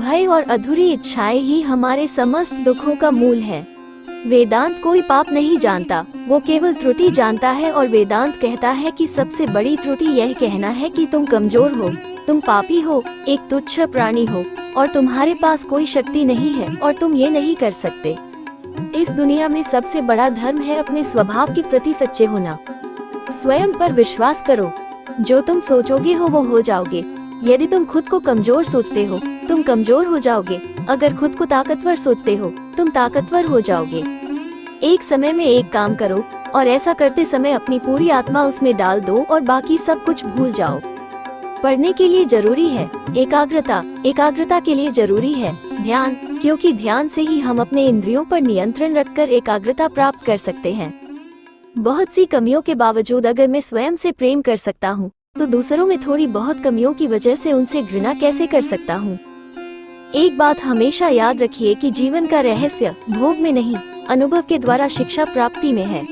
भय और अधूरी इच्छाएं ही हमारे समस्त दुखों का मूल है। वेदांत कोई पाप नहीं जानता, वो केवल त्रुटि जानता है। और वेदांत कहता है कि सबसे बड़ी त्रुटि यह कहना है कि तुम कमजोर हो, तुम पापी हो, एक तुच्छ प्राणी हो और तुम्हारे पास कोई शक्ति नहीं है और तुम ये नहीं कर सकते। इस दुनिया में सबसे बड़ा धर्म है अपने स्वभाव के प्रति सच्चे होना। स्वयं पर विश्वास करो। जो तुम सोचोगे हो वो हो जाओगे। यदि तुम खुद को कमजोर सोचते हो, तुम कमजोर हो जाओगे। अगर खुद को ताकतवर सोचते हो, तुम ताकतवर हो जाओगे। एक समय में एक काम करो और ऐसा करते समय अपनी पूरी आत्मा उसमें डाल दो और बाकी सब कुछ भूल जाओ। पढ़ने के लिए जरूरी है एकाग्रता, एकाग्रता के लिए जरूरी है ध्यान, क्योंकि ध्यान से ही हम अपने इंद्रियों पर नियंत्रण रखकर एकाग्रता प्राप्त कर सकते हैं। बहुत सी कमियों के बावजूद अगर मैं स्वयं से प्रेम कर सकता हूँ, तो दूसरों में थोड़ी बहुत कमियों की वजह से उनसे घृणा कैसे कर सकता हूँ। एक बात हमेशा याद रखिए कि जीवन का रहस्य भोग में नहीं, अनुभव के द्वारा शिक्षा प्राप्ति में है।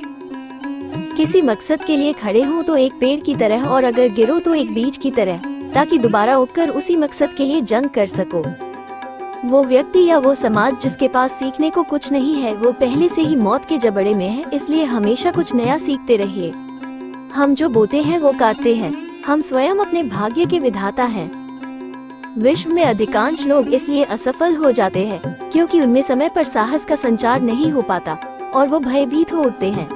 किसी मकसद के लिए खड़े हो तो एक पेड़ की तरह, और अगर गिरो तो एक बीज की तरह, ताकि दोबारा उगकर उसी मकसद के लिए जंग कर सको। वो व्यक्ति या वो समाज जिसके पास सीखने को कुछ नहीं है, वो पहले से ही मौत के जबड़े में है। इसलिए हमेशा कुछ नया सीखते रहिए। हम जो बोते हैं वो काटते हैं। हम स्वयं अपने भाग्य के विधाता हैं। विश्व में अधिकांश लोग इसलिए असफल हो जाते हैं क्योंकि उनमें समय पर साहस का संचार नहीं हो पाता और वो भयभीत हो उठते हैं।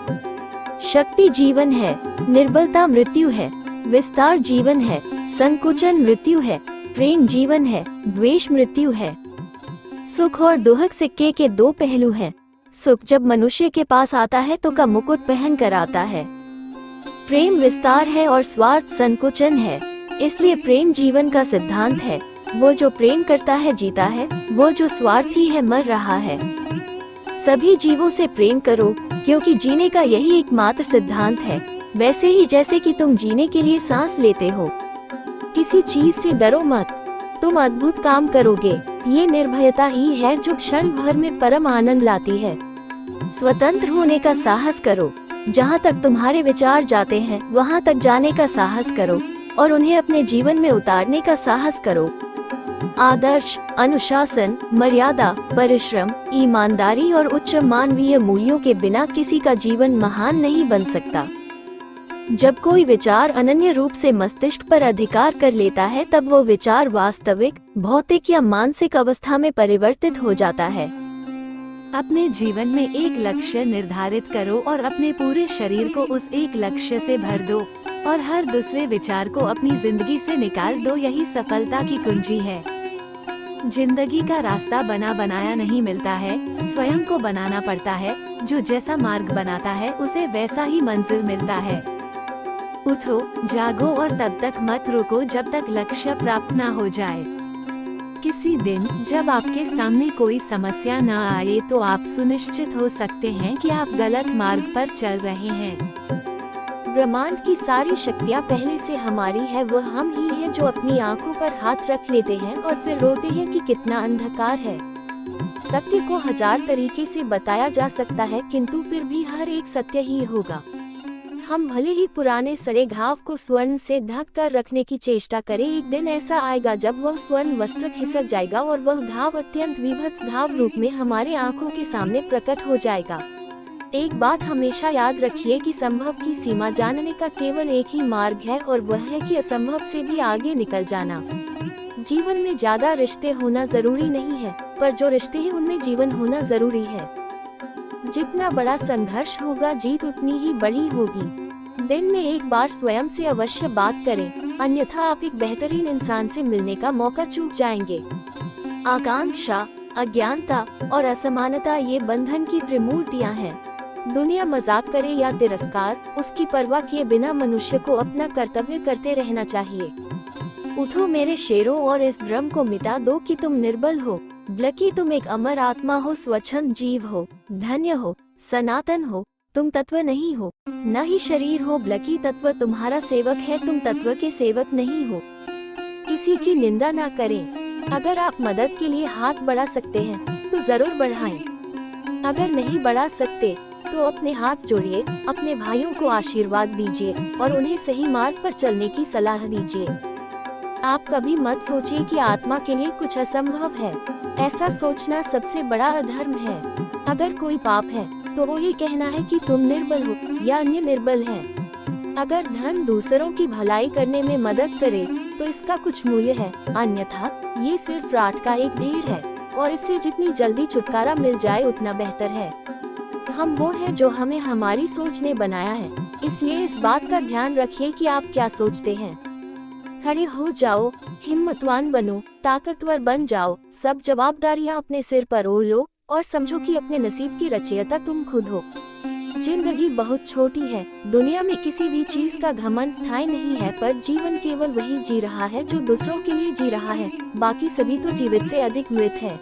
शक्ति जीवन है, निर्बलता मृत्यु है, विस्तार जीवन है, संकुचन मृत्यु है, प्रेम जीवन है, द्वेष मृत्यु है। सुख और दुख सिक्के के दो पहलू हैं। सुख जब मनुष्य के पास आता है तो का मुकुट पहन कर आता है। प्रेम विस्तार है और स्वार्थ संकुचन है। इसलिए प्रेम जीवन का सिद्धांत है। वो जो प्रेम करता है जीता है, वो जो स्वार्थी है मर रहा है। सभी जीवों से प्रेम करो, क्योंकि जीने का यही एकमात्र सिद्धांत है, वैसे ही जैसे कि तुम जीने के लिए सांस लेते हो। किसी चीज से डरो मत, तुम अद्भुत काम करोगे। ये निर्भयता ही है जो क्षण भर में परम आनंद लाती है। स्वतंत्र होने का साहस करो। जहाँ तक तुम्हारे विचार जाते हैं वहाँ तक जाने का साहस करो और उन्हें अपने जीवन में उतारने का साहस करो। आदर्श, अनुशासन, मर्यादा, परिश्रम, ईमानदारी और उच्च मानवीय मूल्यों के बिना किसी का जीवन महान नहीं बन सकता। जब कोई विचार अनन्य रूप से मस्तिष्क पर अधिकार कर लेता है, तब वो विचार वास्तविक, भौतिक या मानसिक अवस्था में परिवर्तित हो जाता है। अपने जीवन में एक लक्ष्य निर्धारित करो और अपने पूरे शरीर को उस एक लक्ष्य से भर दो और हर दूसरे विचार को अपनी जिंदगी से निकाल दो। यही सफलता की कुंजी है। जिंदगी का रास्ता बना बनाया नहीं मिलता है, स्वयं को बनाना पड़ता है। जो जैसा मार्ग बनाता है उसे वैसा ही मंजिल मिलता है। उठो, जागो और तब तक मत रुको जब तक लक्ष्य प्राप्त ना हो जाए। किसी दिन जब आपके सामने कोई समस्या न आए तो आप सुनिश्चित हो सकते हैं कि आप गलत मार्ग पर चल रहे हैं। ब्रह्मांड की सारी शक्तियाँ पहले से हमारी है। वह हम ही है जो अपनी आंखों पर हाथ रख लेते हैं और फिर रोते हैं कि कितना अंधकार है। सत्य को हजार तरीके से बताया जा सकता है, किंतु फिर भी हर एक सत्य ही होगा। हम भले ही पुराने सड़े घाव को स्वर्ण से ढक कर रखने की चेष्टा करें, एक दिन ऐसा आएगा जब वह स्वर्ण वस्त्र खिसक जाएगा और वह घाव अत्यंत विभत्स घाव रूप में हमारे आंखों के सामने प्रकट हो जाएगा। एक बात हमेशा याद रखिए कि संभव की सीमा जानने का केवल एक ही मार्ग है और वह है कि असंभव से भी आगे निकल जाना। जीवन में ज्यादा रिश्ते होना जरूरी नहीं है, पर जो रिश्ते हैं उनमें जीवन होना जरूरी है। जितना बड़ा संघर्ष होगा, जीत उतनी ही बड़ी होगी। दिन में एक बार स्वयं से अवश्य बात करें, अन्यथा आप एक बेहतरीन इंसान से मिलने का मौका चूक जाएंगे। आकांक्षा, अज्ञानता और असमानता ये बंधन की त्रिमूर्तियां हैं। दुनिया मजाक करे या तिरस्कार, उसकी परवाह किए बिना मनुष्य को अपना कर्तव्य करते रहना चाहिए। उठो मेरे शेरों और इस भ्रम को मिटा दो कि तुम निर्बल हो, बल्कि तुम एक अमर आत्मा हो, स्वच्छंद जीव हो, धन्य हो, सनातन हो। तुम तत्व नहीं हो, न ही शरीर हो, बल्कि तत्व तुम्हारा सेवक है। तुम तत्व के सेवक नहीं हो। किसी की निंदा ना करें। अगर आप मदद के लिए हाथ बढ़ा सकते हैं तो जरूर बढ़ाएं। अगर नहीं बढ़ा सकते तो अपने हाथ जोड़िए, अपने भाइयों को आशीर्वाद दीजिए और उन्हें सही मार्ग पर चलने की सलाह दीजिए। आप कभी मत सोचिए कि आत्मा के लिए कुछ असंभव है। ऐसा सोचना सबसे बड़ा अधर्म है। अगर कोई पाप है तो वो ये कहना है कि तुम निर्बल हो या अन्य निर्बल हैं। अगर धन दूसरों की भलाई करने में मदद करे तो इसका कुछ मूल्य है, अन्यथा ये सिर्फ रात का एक ढेर है और इससे जितनी जल्दी छुटकारा मिल जाए उतना बेहतर है। हम वो हैं जो हमें हमारी सोच ने बनाया है, इसलिए इस बात का ध्यान रखिए कि आप क्या सोचते हैं। खड़े हो जाओ, हिम्मतवान बनो, ताकतवर बन जाओ, सब जवाबदारियां अपने सिर पर ओढ़ लो और समझो कि अपने नसीब की रचयिता तुम खुद हो। जिंदगी बहुत छोटी है, दुनिया में किसी भी चीज का घमंड स्थायी नहीं है, पर जीवन केवल वही जी रहा है जो दूसरों के लिए जी रहा है, बाकी सभी तो जीवित से अधिक मृत है।